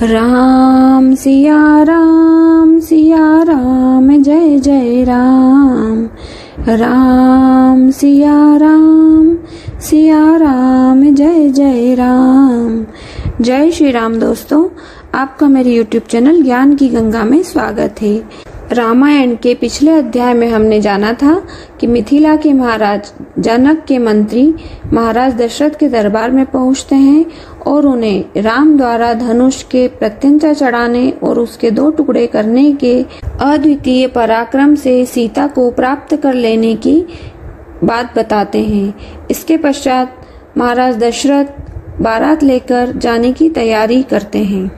राम सिया राम जय जय राम। राम सिया राम जय जय राम। जय श्री राम दोस्तों, आपका मेरे YouTube चैनल ज्ञान की गंगा में स्वागत है। रामायण के पिछले अध्याय में हमने जाना था कि मिथिला के महाराज जनक के मंत्री महाराज दशरथ के दरबार में पहुंचते हैं और उन्हें राम द्वारा धनुष के प्रत्यंचा चढ़ाने और उसके 2 टुकड़े करने के अद्वितीय पराक्रम से सीता को प्राप्त कर लेने की बात बताते हैं। इसके पश्चात महाराज दशरथ बारात लेकर जाने की तैयारी करते हैं।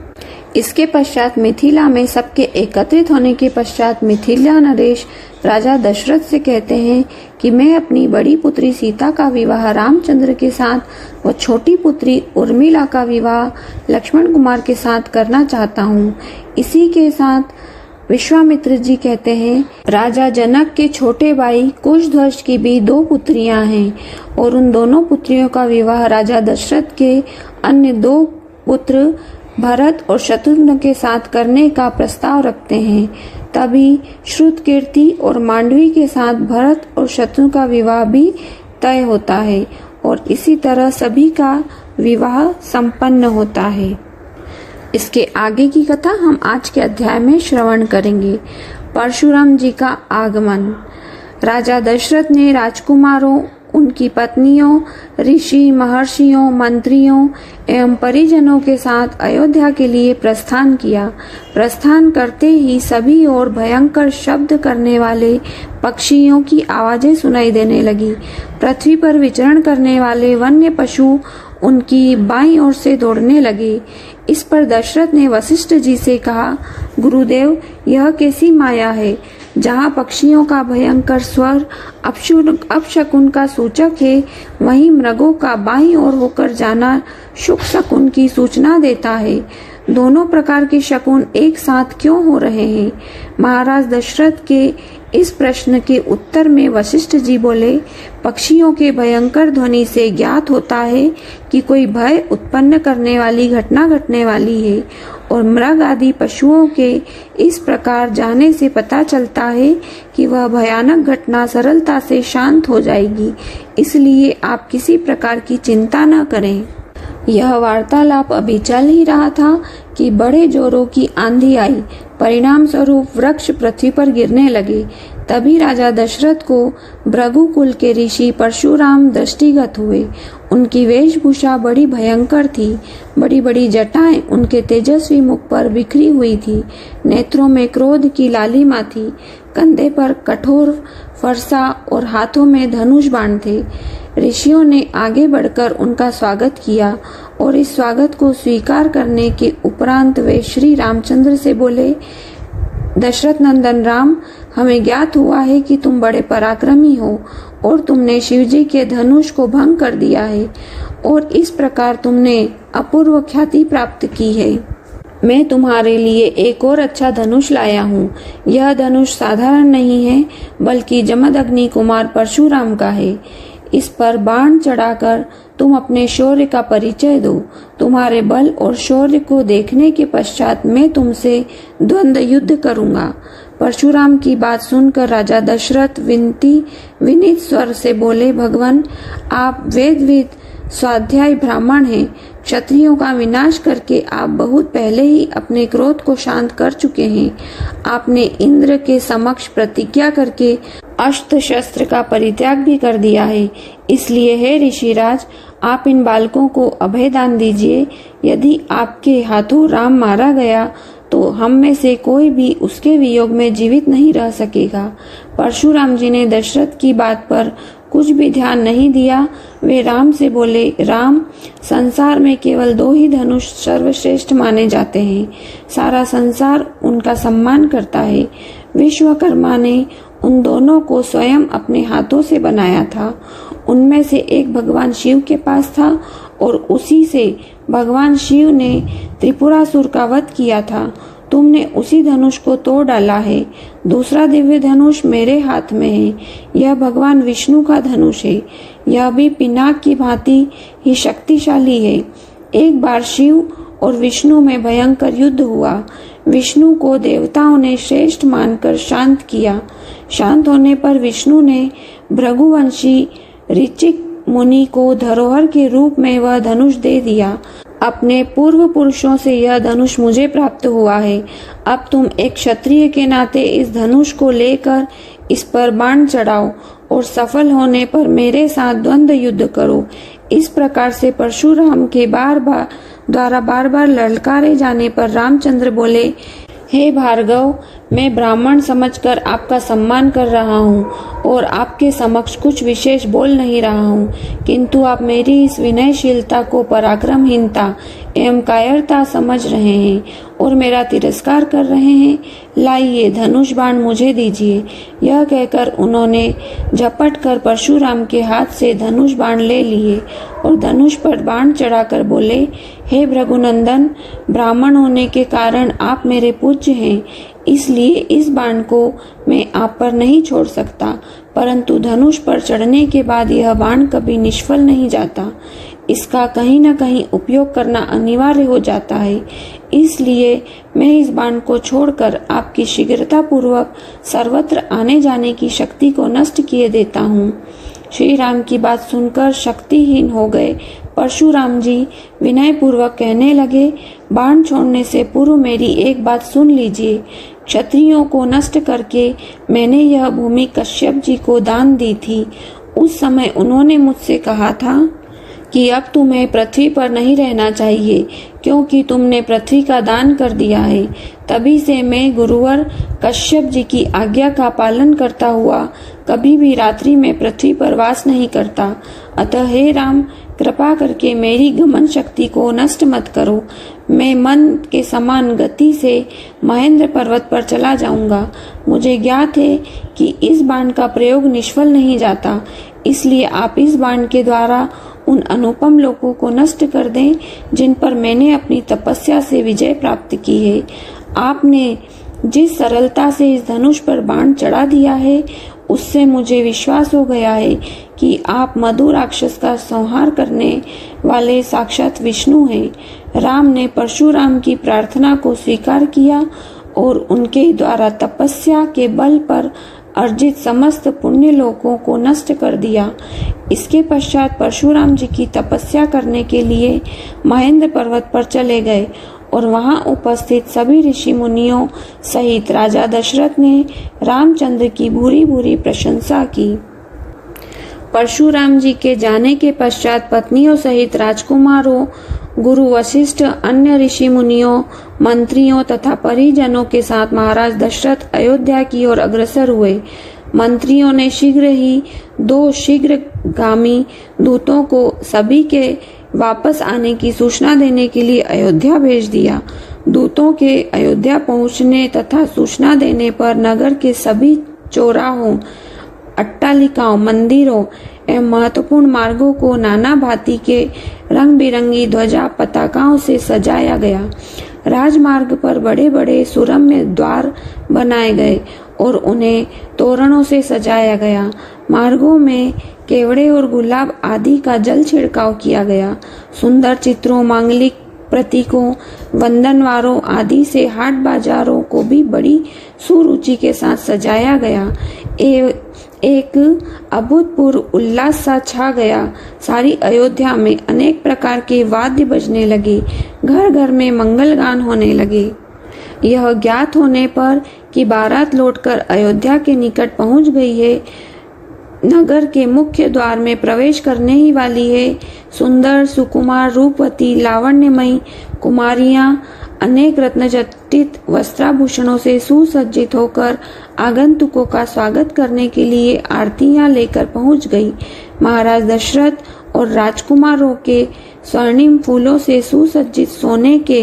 इसके पश्चात मिथिला में सबके एकत्रित होने के पश्चात मिथिला नरेश राजा दशरथ से कहते हैं कि मैं अपनी बड़ी पुत्री सीता का विवाह रामचंद्र के साथ व छोटी पुत्री उर्मिला का विवाह लक्ष्मण कुमार के साथ करना चाहता हूँ। इसी के साथ विश्वामित्र जी कहते हैं, राजा जनक के छोटे भाई कुशध्वज की भी 2 पुत्रियां हैं और उन दोनों पुत्रियों का विवाह राजा दशरथ के अन्य 2 पुत्र भरत और शत्रुघ्न के साथ करने का प्रस्ताव रखते हैं। तभी श्रुतकीर्ति और मांडवी के साथ भरत और शत्रुघ्न का विवाह भी तय होता है और इसी तरह सभी का विवाह संपन्न होता है। इसके आगे की कथा हम आज के अध्याय में श्रवण करेंगे। परशुराम जी का आगमन। राजा दशरथ ने राजकुमारों, उनकी पत्नियों, ऋषि, महर्षियों, मंत्रियों एवं परिजनों के साथ अयोध्या के लिए प्रस्थान किया। प्रस्थान करते ही सभी ओर भयंकर शब्द करने वाले पक्षियों की आवाजें सुनाई देने लगी। पृथ्वी पर विचरण करने वाले वन्य पशु उनकी बाईं ओर से दौड़ने लगे। इस पर दशरथ ने वशिष्ठ जी से कहा, गुरुदेव, यह कैसी माया है जहाँ पक्षियों का भयंकर स्वर अपशकुन का सूचक है, वहीं मृगों का बाईं ओर होकर जाना शुभ शकुन की सूचना देता है। दोनों प्रकार के शकुन एक साथ क्यों हो रहे हैं? महाराज दशरथ के इस प्रश्न के उत्तर में वशिष्ठ जी बोले, पक्षियों के भयंकर ध्वनि से ज्ञात होता है कि कोई भय उत्पन्न करने वाली घटना घटने वाली है और मृग आदि पशुओं के इस प्रकार जाने से पता चलता है कि वह भयानक घटना सरलता से शांत हो जाएगी। इसलिए आप किसी प्रकार की चिंता न करें। यह वार्तालाप अभी चल ही रहा था कि बड़े जोरों की आंधी आई। परिणाम स्वरूप वृक्ष पृथ्वी पर गिरने लगे। तभी राजा दशरथ को भृगुकुल के ऋषि परशुराम दृष्टिगत हुए। उनकी वेशभूषा बड़ी भयंकर थी। बड़ी बड़ी जटाएं उनके तेजस्वी मुख पर बिखरी हुई थी। नेत्रों में क्रोध की लालिमा थी। कंधे पर कठोर फरसा और हाथों में धनुष बाण थे। ऋषियों ने आगे बढ़कर उनका स्वागत किया और इस स्वागत को स्वीकार करने के उपरांत वे श्री रामचंद्र से बोले, दशरथ नंदन राम, हमें ज्ञात हुआ है कि तुम बड़े पराक्रमी हो और तुमने शिवजी के धनुष को भंग कर दिया है और इस प्रकार तुमने अपूर्व ख्याति प्राप्त की है। मैं तुम्हारे लिए एक और अच्छा धनुष लाया हूँ। यह धनुष साधारण नहीं है बल्कि जमदग्नि कुमार परशुराम का है। इस पर बाण चढ़ाकर तुम अपने शौर्य का परिचय दो। तुम्हारे बल और शौर्य को देखने के पश्चात मैं तुमसे द्वंद्व युद्ध करूंगा। परशुराम की बात सुनकर राजा दशरथ विनीत स्वर से बोले, भगवान, आप वेदविद स्वाध्याय ब्राह्मण हैं। क्षत्रियों का विनाश करके आप बहुत पहले ही अपने क्रोध को शांत कर चुके हैं। आपने इंद्र के समक्ष प्रतिज्ञा करके अस्त्र शस्त्र का परित्याग भी कर दिया है। इसलिए हे ऋषिराज, आप इन बालकों को अभय दान दीजिए। यदि आपके हाथों राम मारा गया तो हम में से कोई भी उसके वियोग में जीवित नहीं रह सकेगा। परशुराम जी ने दशरथ की बात पर कुछ भी ध्यान नहीं दिया। वे राम से बोले, राम, संसार में केवल 2 ही धनुष सर्वश्रेष्ठ माने जाते हैं। सारा संसार उनका सम्मान करता है। विश्वकर्मा ने उन दोनों को स्वयं अपने हाथों से बनाया था। उनमें से एक भगवान शिव के पास था और उसी से भगवान शिव ने त्रिपुरासुर का वध किया था। तुमने उसी धनुष को तोड़ डाला है। दूसरा दिव्य धनुष मेरे हाथ में है। यह भगवान विष्णु का धनुष है। यह भी पिनाक की भांति ही शक्तिशाली है। एक बार शिव और विष्णु में भयंकर युद्ध हुआ। विष्णु को देवताओं ने श्रेष्ठ मानकर शांत किया। शांत होने पर विष्णु ने भृगुवंशी ऋचिक मुनि को धरोहर के रूप में वह धनुष दे दिया। अपने पूर्व पुरुषों से यह धनुष मुझे प्राप्त हुआ है। अब तुम एक क्षत्रिय के नाते इस धनुष को लेकर इस पर बाण चढ़ाओ और सफल होने पर मेरे साथ द्वंद्व युद्ध करो। इस प्रकार से परशुराम के बार बार ललकारे जाने पर रामचंद्र बोले, हे भार्गव, मैं ब्राह्मण समझकर आपका सम्मान कर रहा हूँ और आपके समक्ष कुछ विशेष बोल नहीं रहा हूँ, किंतु आप मेरी इस विनयशीलता को पराक्रमहीनता एवं कायरता समझ रहे हैं और मेरा तिरस्कार कर रहे हैं। लाइए, धनुष बाण मुझे दीजिए। यह कहकर उन्होंने झपट कर परशुराम के हाथ से धनुष बाण ले लिए और धनुष पर बाण चढ़ाकर बोले, हे भृगुनंदन, ब्राह्मण होने के कारण आप मेरे पूज्य हैं, इसलिए इस बाण को मैं आप पर नहीं छोड़ सकता, परंतु धनुष पर चढ़ने के बाद यह बाण कभी निष्फल नहीं जाता। इसका कहीं न कहीं उपयोग करना अनिवार्य हो जाता है, इसलिए मैं इस बाण को छोड़कर आपकी शीघ्रता पूर्वक सर्वत्र आने जाने की शक्ति को नष्ट किए देता हूँ। श्री राम की बात सुनकर शक्तिहीन हो गए परशुराम जी विनय पूर्वक कहने लगे, बाण छोड़ने से पूर्व मेरी एक बात सुन लीजिए। क्षत्रियों को नष्ट करके मैंने यह भूमि कश्यप जी को दान दी थी। उस समय उन्होंने मुझसे कहा था कि अब तुम्हें पृथ्वी पर नहीं रहना चाहिए, क्योंकि तुमने पृथ्वी का दान कर दिया है। तभी से मैं गुरुवर कश्यप जी की आज्ञा का पालन करता हुआ कभी भी रात्रि में पृथ्वी पर वास नहीं करता। अतः हे राम, कृपा करके मेरी गमन शक्ति को नष्ट मत करो। मैं मन के समान गति से महेंद्र पर्वत पर चला जाऊंगा। मुझे ज्ञात है कि इस बाण का प्रयोग निष्फल नहीं जाता, इसलिए आप इस बाण के द्वारा उन अनुपम लोगों को नष्ट कर दें जिन पर मैंने अपनी तपस्या से विजय प्राप्त की है। आपने जिस सरलता से इस धनुष पर बाण चढ़ा दिया है, उससे मुझे विश्वास हो गया है कि आप मधु राक्षस का संहार करने वाले साक्षात विष्णु हैं। राम ने परशुराम की प्रार्थना को स्वीकार किया और उनके द्वारा तपस्या के बल पर अर्जित समस्त पुण्य लोकों को नष्ट कर दिया। इसके पश्चात परशुराम जी की तपस्या करने के लिए महेंद्र पर्वत पर चले गए और वहां उपस्थित सभी ऋषि मुनियों सहित राजा दशरथ ने रामचंद्र की भूरी भूरी प्रशंसा की। परशुराम जी के जाने के पश्चात पत्नियों सहित राजकुमारों, गुरु वशिष्ठ, अन्य ऋषि मुनियों, मंत्रियों तथा परिजनों के साथ महाराज दशरथ अयोध्या की ओर अग्रसर हुए। मंत्रियों ने शीघ्र ही 2 शीघ्रगामी दूतों को सभी के वापस आने की सूचना देने के लिए अयोध्या भेज दिया। दूतों के अयोध्या पहुंचने तथा सूचना देने पर नगर के सभी चौराहों, अट्टालिकाओं, मंदिरों एवं महत्वपूर्ण मार्गों को नाना भांति के रंग बिरंगी ध्वजा पताकाओं से सजाया गया। राजमार्ग पर बड़े बड़े सुरम्य द्वार बनाए गए और उन्हें तोरणों से सजाया गया। मार्गों में केवड़े और गुलाब आदि का जल छिड़काव किया गया। सुंदर चित्रों, मांगलिक प्रतीकों, वंदनवारों आदि से हाट बाजारों को भी बड़ी सुरुचि के साथ सजाया गया। एक अभूतपूर्व उल्लास सा छा गया। सारी अयोध्या में अनेक प्रकार के वाद्य बजने लगे, घर घर में मंगल गान होने लगे। यह ज्ञात होने पर कि बारात लौटकर अयोध्या के निकट पहुंच गई है, नगर के मुख्य द्वार में प्रवेश करने ही वाली है, सुंदर, सुकुमार, रूपवती, लावण्यमयी कुमारियां अनेक रत्नजटित वस्त्राभूषणों से सुसज्जित होकर आगंतुकों का स्वागत करने के लिए आरतियां लेकर पहुंच गई। महाराज दशरथ और राजकुमारों के स्वर्णिम फूलों से सुसज्जित सोने के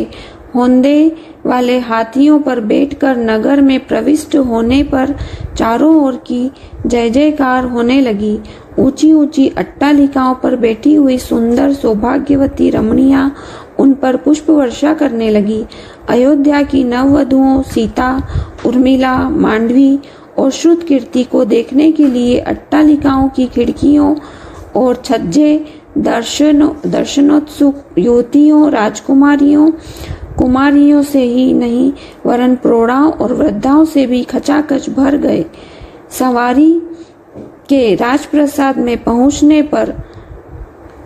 होंदे वाले हाथियों पर बैठकर नगर में प्रविष्ट होने पर चारों ओर की जय जयकार होने लगी। ऊंची ऊंची अट्टालिकाओं पर बैठी हुई सुंदर सौभाग्यवती रमणियां उन पर पुष्प वर्षा करने लगी। अयोध्या की नववधुओं सीता, उर्मिला, मांडवी और श्रुतकीर्ति को देखने के लिए अट्टालिकाओं की खिड़कियों और छज्जे दर्शनोत्सुक युवतियों, राजकुमारियों, कुमारियों से ही नहीं वरन प्रौढ़ाओं और वृद्धाओं से भी खचाखच भर गए। सवारी के राजप्रसाद में पहुंचने पर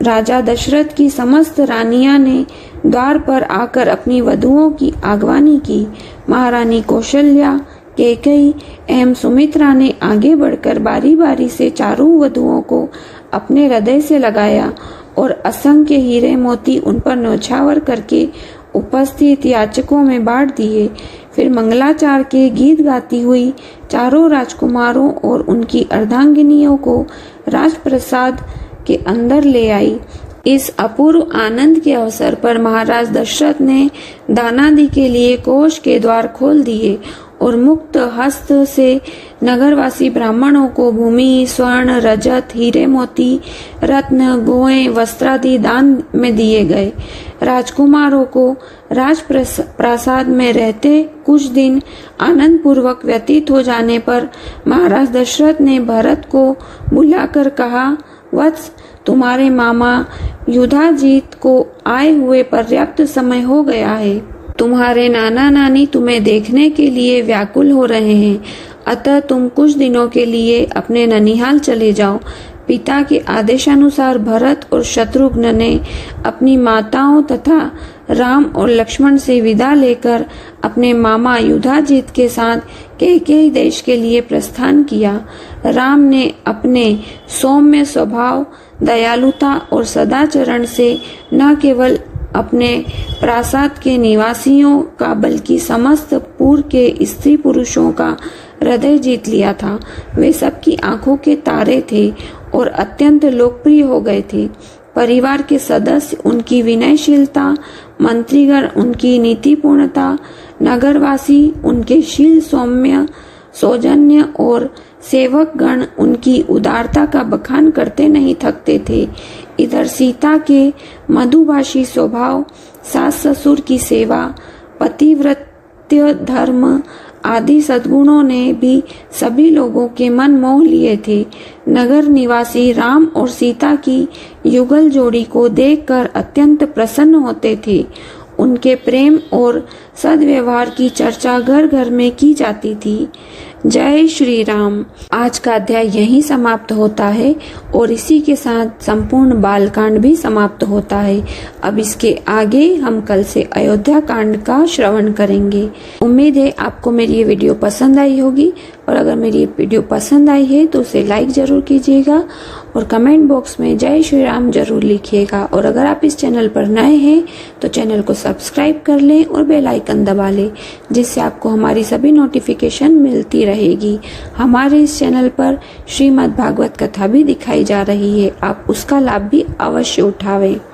राजा दशरथ की समस्त रानियां ने द्वार पर आकर अपनी वधुओं की आगवानी की। महारानी कौशल्या, कैकेयी एवं सुमित्रा ने आगे बढ़कर बारी बारी से चारों वधुओं को अपने हृदय से लगाया और असंख्य हीरे मोती उन पर न्यौछावर करके उपस्थित याचकों में बांट दिए। फिर मंगलाचार के गीत गाती हुई चारों राजकुमारों और उनकी अर्धांगिनियों को राजप्रसाद के अंदर ले आई। इस अपूर्व आनंद के अवसर पर महाराज दशरथ ने दानादि के लिए कोष के द्वार खोल दिए और मुक्त हस्त से नगरवासी ब्राह्मणों को भूमि, स्वर्ण, रजत, हीरे मोती, रत्न, गोएं, वस्त्रादि दान में दिए गए। राजकुमारों को राजप्रासाद में रहते कुछ दिन आनंद पूर्वक व्यतीत हो जाने पर महाराज दशरथ ने भरत को बुलाकर कहा, वत्स, तुम्हारे मामा युधाजीत को आए हुए पर्याप्त समय हो गया है। तुम्हारे नाना नानी तुम्हें देखने के लिए व्याकुल हो रहे हैं, अतः तुम कुछ दिनों के लिए अपने ननिहाल चले जाओ। पिता के आदेशानुसार भरत और शत्रुघ्न ने अपनी माताओं तथा राम और लक्ष्मण से विदा लेकर अपने मामा युधाजीत के साथ कैकेयी देश के लिए प्रस्थान किया। राम ने अपने सौम्य स्वभाव, दयालुता और सदाचरण से न केवल अपने प्रासाद के निवासियों का बल्कि समस्त पूर्व के स्त्री पुरुषों का हृदय जीत लिया था। वे सबकी आंखों के तारे थे और अत्यंत लोकप्रिय हो गए थे। परिवार के सदस्य उनकी विनयशीलता, मंत्रीगण उनकी नीतिपूर्णता, नगरवासी उनके शील सौम्य सौजन्य और सेवक गण उनकी उदारता का बखान करते नहीं थकते थे। इधर सीता के मधुभाषी स्वभाव, सास ससुर की सेवा, पतिव्रत्य धर्म आदि सद्गुणों ने भी सभी लोगों के मन मोह लिए थे। नगर निवासी राम और सीता की युगल जोड़ी को देखकर अत्यंत प्रसन्न होते थे। उनके प्रेम और सद्व्यवहार की चर्चा घर घर में की जाती थी। जय श्री राम। आज का अध्याय यहीं समाप्त होता है और इसी के साथ संपूर्ण बालकांड भी समाप्त होता है। अब इसके आगे हम कल से अयोध्या कांड का श्रवण करेंगे। उम्मीद है आपको मेरी ये वीडियो पसंद आई होगी और अगर मेरी ये वीडियो पसंद आई है तो उसे लाइक जरूर कीजिएगा और कमेंट बॉक्स में जय श्री राम जरूर लिखिएगा। और अगर आप इस चैनल पर नए हैं तो चैनल को सब्सक्राइब कर लें और बेल आइकन दबा लें, जिससे आपको हमारी सभी नोटिफिकेशन मिलती रहेगी। हमारे इस चैनल पर श्रीमद् भागवत कथा भी दिखाई जा रही है, आप उसका लाभ भी अवश्य उठावें।